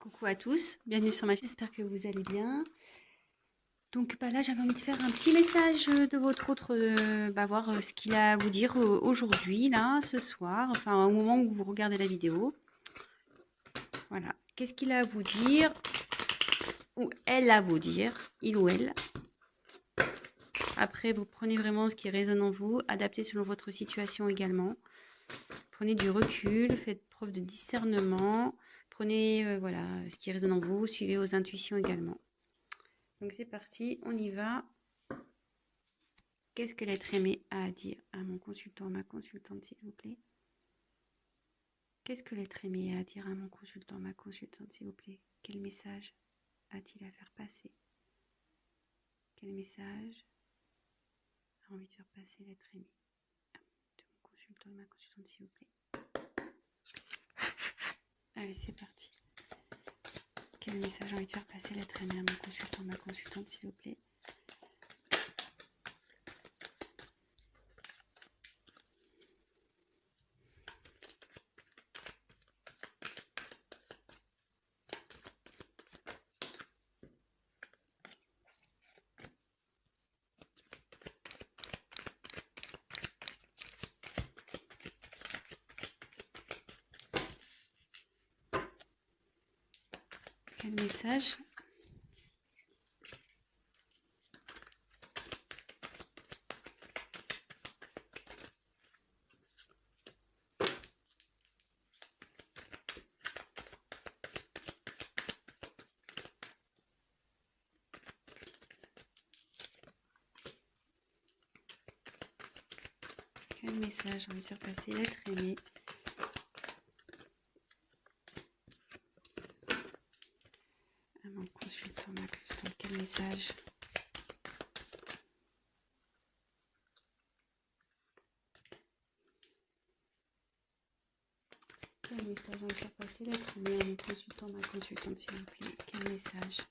Coucou à tous, bienvenue sur ma chaîne, j'espère que vous allez bien. Donc là j'avais envie de faire un petit message de votre autre, voir ce qu'il a à vous dire aujourd'hui, là, ce soir, enfin au moment où vous regardez la vidéo. Voilà, qu'est-ce qu'il a à vous dire, ou elle a à vous dire, il ou elle. Après vous prenez vraiment ce qui résonne en vous, adaptez selon votre situation également. Prenez du recul, faites preuve de discernement, prenez voilà, ce qui résonne en vous, suivez vos intuitions également. Donc c'est parti, on y va. Qu'est-ce que l'être aimé a à dire à mon consultant, ma consultante, s'il vous plaît? Qu'est-ce que l'être aimé a à dire à mon consultant, ma consultante, s'il vous plaît? Quel message a-t-il à faire passer? Quel message a envie de faire passer l'être aimé de mon consultant, ma consultante, s'il vous plaît? Allez, c'est parti. Quel message a envie de faire passer l'être aimé à mon consultant, ma consultante, s'il vous plaît? Quel message? Quel message a envie de faire passer l'être aimé à mon consultant, ma consultante? Quel message? Quel message a envie de faire passer l'être aimé à mon consultant, ma consultante, s'il vous plaît? Quel message?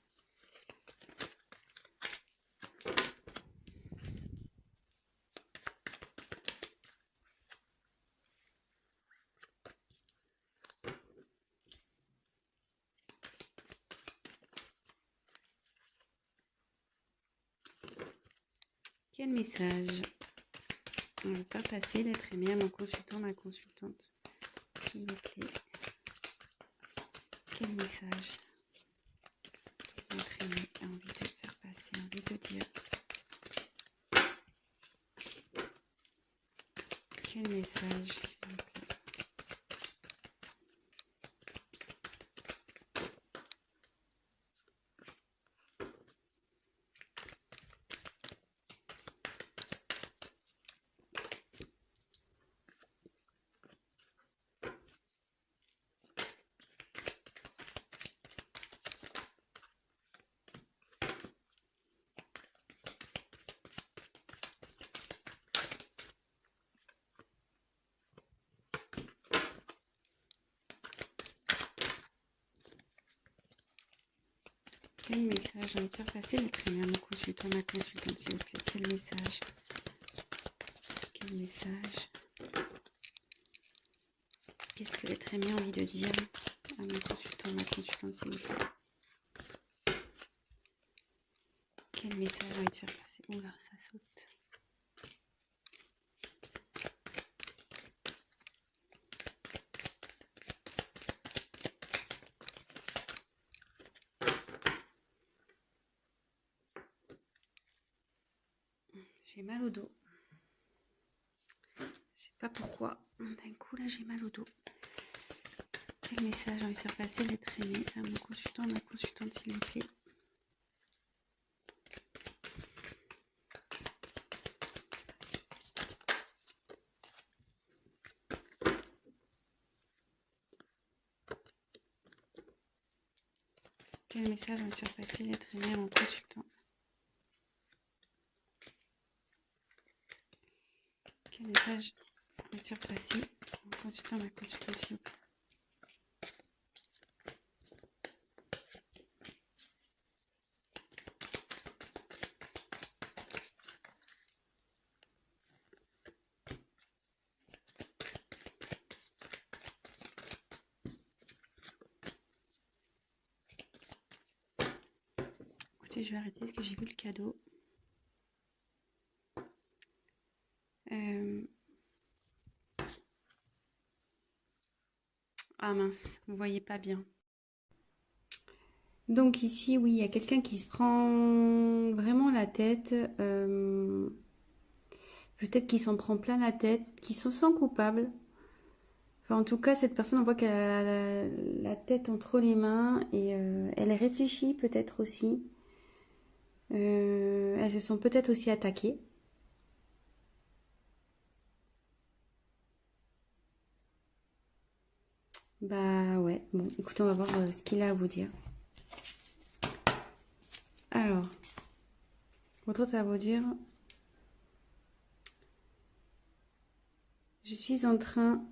Quel message on va faire passer l'être aimé à mon consultant, ma consultante, s'il vous plaît? Quel message l'être aimé a envie de faire passer, envie de dire? Quel message, s'il vous plaît? Quel message j'ai envie de faire passer l'être aimé à mon consultant, ma consultante, s'il vous plaît? Quel message? Quel message? Qu'est-ce que l'être aimé a envie de dire à mon consultant, ma consultante, s'il vous plaît? Quel message j'ai envie de faire passer? Oula, ça saute. J'ai mal au dos. Je sais pas pourquoi. D'un coup, là, j'ai mal au dos. Quel message j'ai envie de faire passer l'être aimé à mon consultant, ma consultante, s'il vous plaît? Quel message j'ai envie de faire passer l'être aimé à mon consultant? Quel message j'ai envie de faire passer à mon consultant, ma consultante, s'il vous plaît? Écoutez, je vais arrêter parce que j'ai vu le cadeau. Ah mince, vous voyez pas bien. Donc ici, oui, il y a quelqu'un qui se prend vraiment la tête. Peut-être qu'il s'en prend plein la tête, qu'il se sent coupable. Enfin, en tout cas, cette personne, on voit qu'elle a la tête entre les mains et elle réfléchit peut-être aussi. Elle se sent peut-être aussi attaquée. Bah ouais, bon, écoutez, on va voir ce qu'il a à vous dire. Alors, votre autre, ça va vous dire... Je suis en train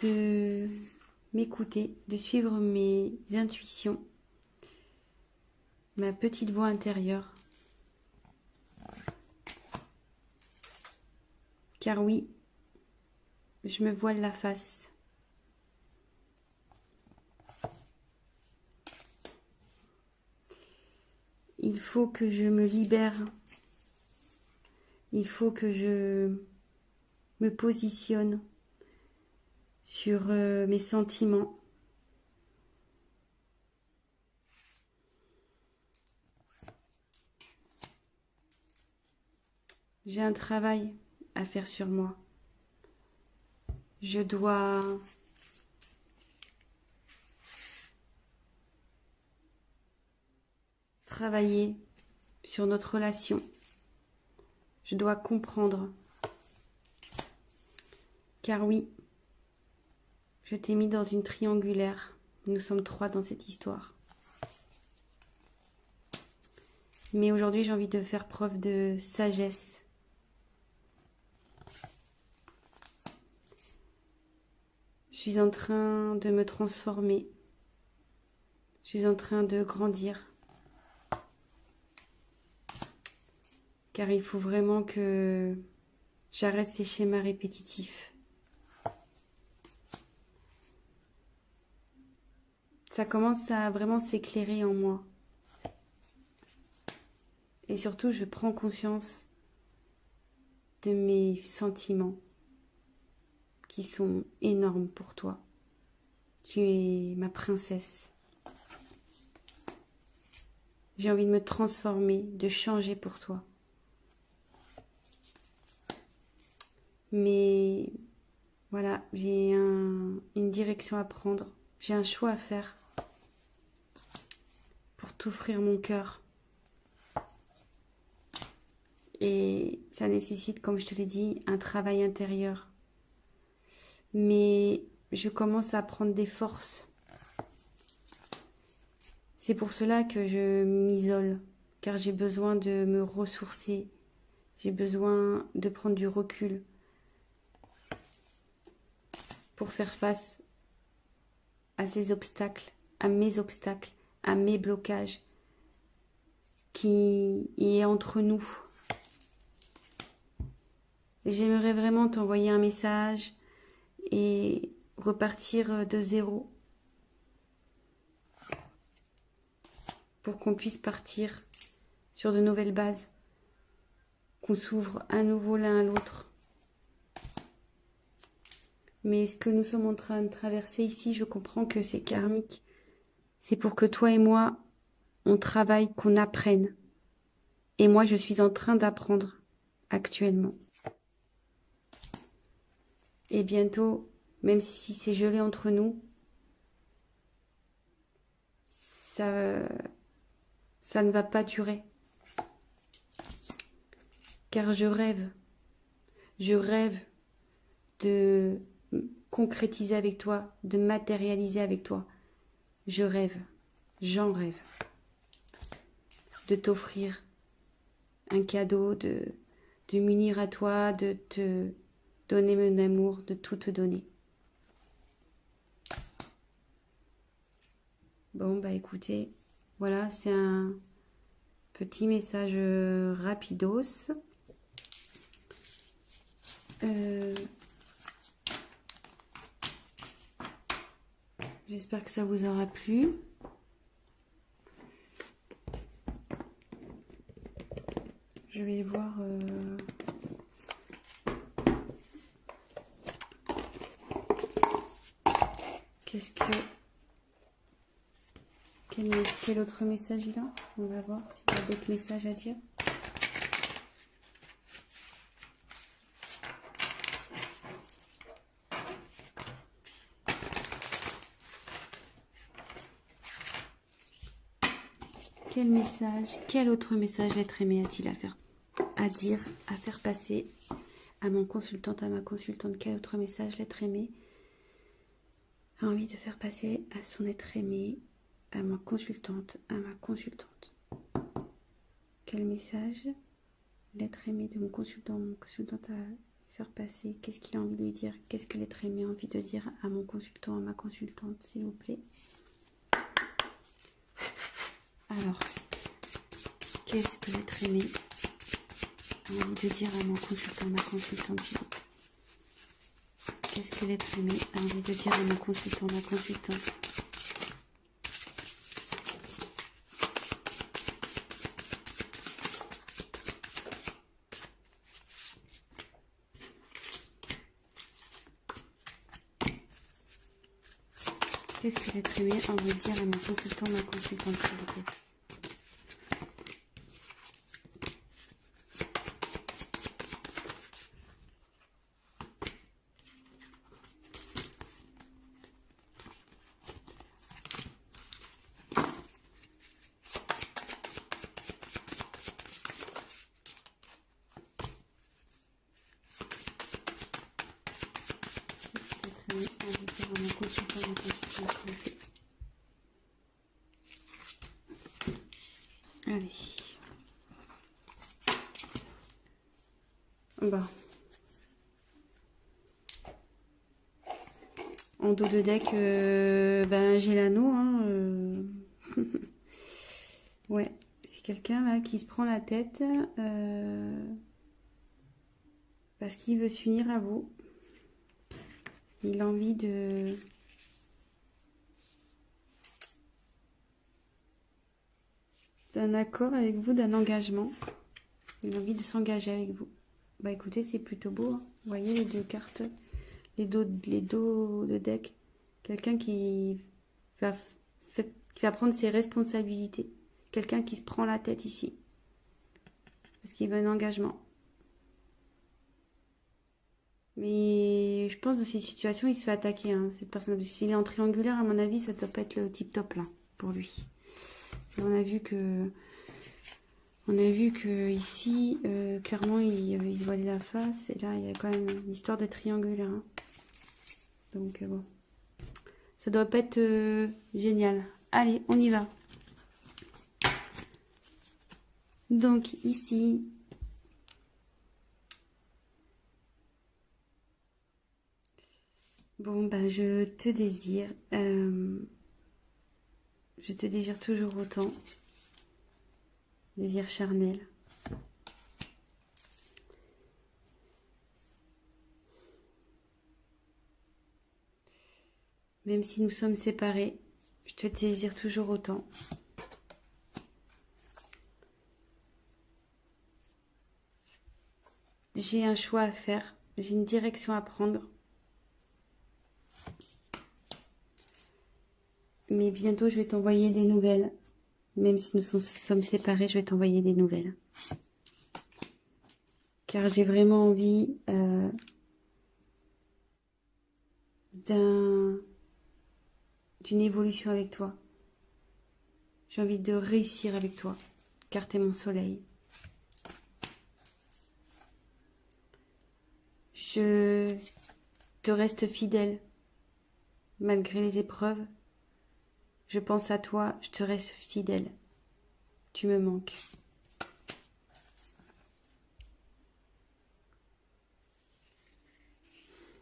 de m'écouter, de suivre mes intuitions, ma petite voix intérieure. Car oui, je me voile la face. Il faut que je me libère. Il faut que je me positionne sur mes sentiments. J'ai un travail à faire sur moi. Je dois travailler sur notre relation. Je dois comprendre. Car oui, je t'ai mis dans une triangulaire. Nous sommes 3 dans cette histoire. Mais aujourd'hui, j'ai envie de faire preuve de sagesse. Je suis en train de me transformer. Je suis en train de grandir. Car il faut vraiment que j'arrête ces schémas répétitifs. Ça commence à vraiment s'éclairer en moi. Et surtout, je prends conscience de mes sentiments qui sont énormes pour toi. Tu es ma princesse. J'ai envie de me transformer, de changer pour toi. Mais voilà, j'ai une direction à prendre. J'ai un choix à faire pour t'offrir mon cœur. Et ça nécessite, comme je te l'ai dit, un travail intérieur. Mais je commence à prendre des forces. C'est pour cela que je m'isole, car j'ai besoin de me ressourcer. J'ai besoin de prendre du recul pour faire face à ces obstacles, à mes blocages qui y est entre nous. J'aimerais vraiment t'envoyer un message et repartir de zéro pour qu'on puisse partir sur de nouvelles bases, qu'on s'ouvre à nouveau l'un à l'autre. Mais ce que nous sommes en train de traverser ici, je comprends que c'est karmique. C'est pour que toi et moi, on travaille, qu'on apprenne. Et moi, je suis en train d'apprendre actuellement. Et bientôt, même si c'est gelé entre nous, ça ne va pas durer. Car je rêve de concrétiser avec toi, de matérialiser avec toi. Je rêve, j'en rêve, de t'offrir un cadeau, de m'unir à toi, de te donner mon amour, de tout te donner. Bon, bah écoutez, voilà, c'est un petit message rapidos. J'espère que ça vous aura plu. Je vais voir... Qu'est-ce que... Quel autre message il a? On va voir s'il y a d'autres messages à dire. Quel message, quel autre message l'être aimé a-t-il à dire, à faire passer à mon consultante, à ma consultante? Quel autre message l'être aimé a envie de faire passer à son être aimé, à ma consultante, à ma consultante? Quel message l'être aimé de mon consultante a faire passer? Qu'est-ce qu'il a envie de lui dire? Qu'est-ce que l'être aimé a envie de dire à mon consultant, à ma consultante, s'il vous plaît? Alors, qu'est-ce que l'être aimé a envie de dire à mon consultant, à ma consultante, s'il vous plaît? Qu'est-ce que l'être aimé a envie de dire à mon consultant, ma consultante? Qu'est-ce que l'être aimé a envie de dire à mon consultant, ma consultante, s'il vous plaît? Allez. Bon. En dos de deck, ben, j'ai l'anneau. Hein, ouais, c'est quelqu'un là qui se prend la tête parce qu'il veut s'unir à vous. Il a envie d'un accord avec vous, d'un engagement. Il a envie de s'engager avec vous. Bah écoutez, c'est plutôt beau. Hein. Vous voyez les deux cartes, les dos de deck. Quelqu'un qui va prendre ses responsabilités. Quelqu'un qui se prend la tête ici. Parce qu'il veut un engagement. Mais je pense que dans cette situation, il se fait attaquer. Hein, cette personne. S'il est en triangulaire, à mon avis, ça doit pas être le tip top là, pour lui. On a vu que ici, clairement, il se voilait la face. Et là, il y a quand même une histoire de triangulaire. Hein. Donc, bon. Ça doit pas être génial. Allez, on y va. Donc, ici... Bon, ben, je te désire. Je te désire toujours autant. Désir charnel. Même si nous sommes séparés, je te désire toujours autant. J'ai un choix à faire. J'ai une direction à prendre. Mais bientôt, je vais t'envoyer des nouvelles. Même si nous sommes séparés, je vais t'envoyer des nouvelles. Car j'ai vraiment envie d'une évolution avec toi. J'ai envie de réussir avec toi. Car t'es mon soleil. Je te reste fidèle. Malgré les épreuves. Je pense à toi, je te reste fidèle. Tu me manques.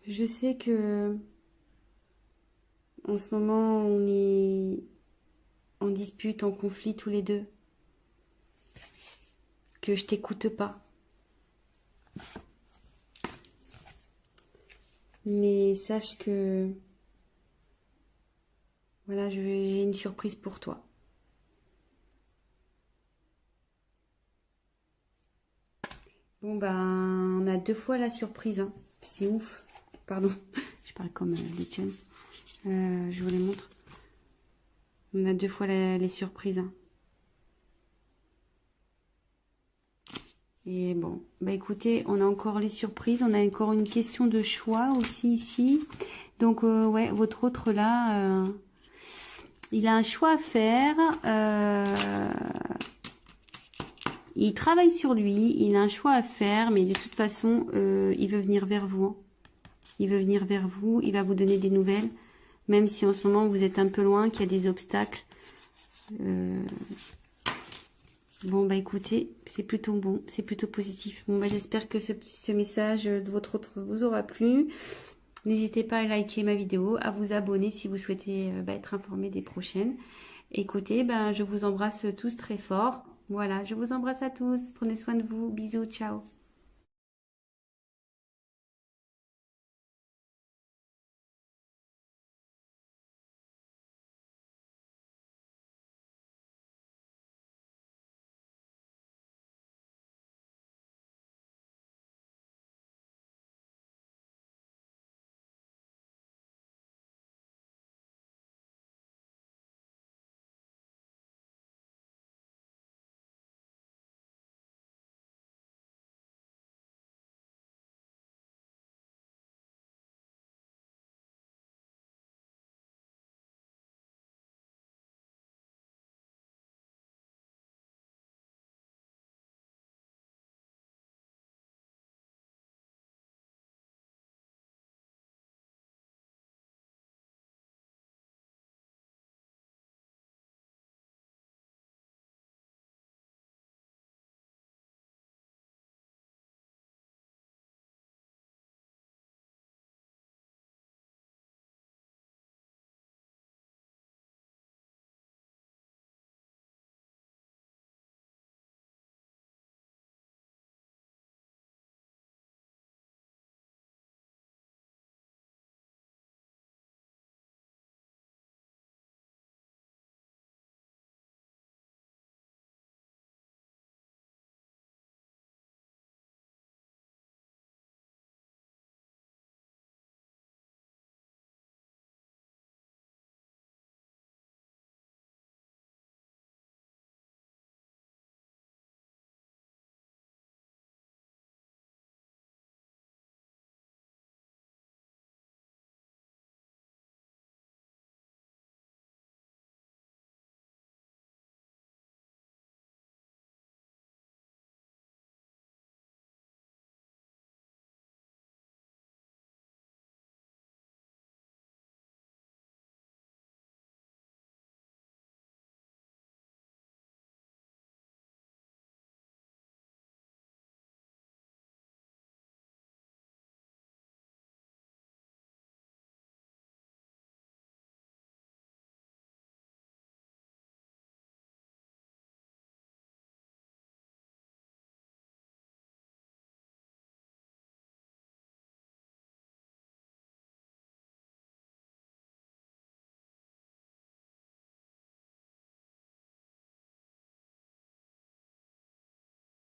Je sais que en ce moment, on est en dispute, en conflit tous les deux. Que je t'écoute pas. Mais sache que Voilà, j'ai une surprise pour toi. Bon, ben, on a 2 fois la surprise. Hein. C'est ouf. Pardon, je parle comme les Jones. Je vous les montre. On a 2 fois les surprises. Hein. Et bon, bah écoutez, on a encore les surprises. On a encore une question de choix aussi ici. Donc, ouais, votre autre là, il a un choix à faire. Il travaille sur lui. Il a un choix à faire. Mais de toute façon, il veut venir vers vous. Hein. Il veut venir vers vous. Il va vous donner des nouvelles. Même si en ce moment, vous êtes un peu loin, qu'il y a des obstacles. Bon, bah écoutez, c'est plutôt bon, c'est plutôt positif. Bon, bah j'espère que ce message de votre autre vous aura plu. N'hésitez pas à liker ma vidéo, à vous abonner si vous souhaitez être informé des prochaines. Écoutez, je vous embrasse tous très fort. Voilà, je vous embrasse à tous. Prenez soin de vous. Bisous, ciao.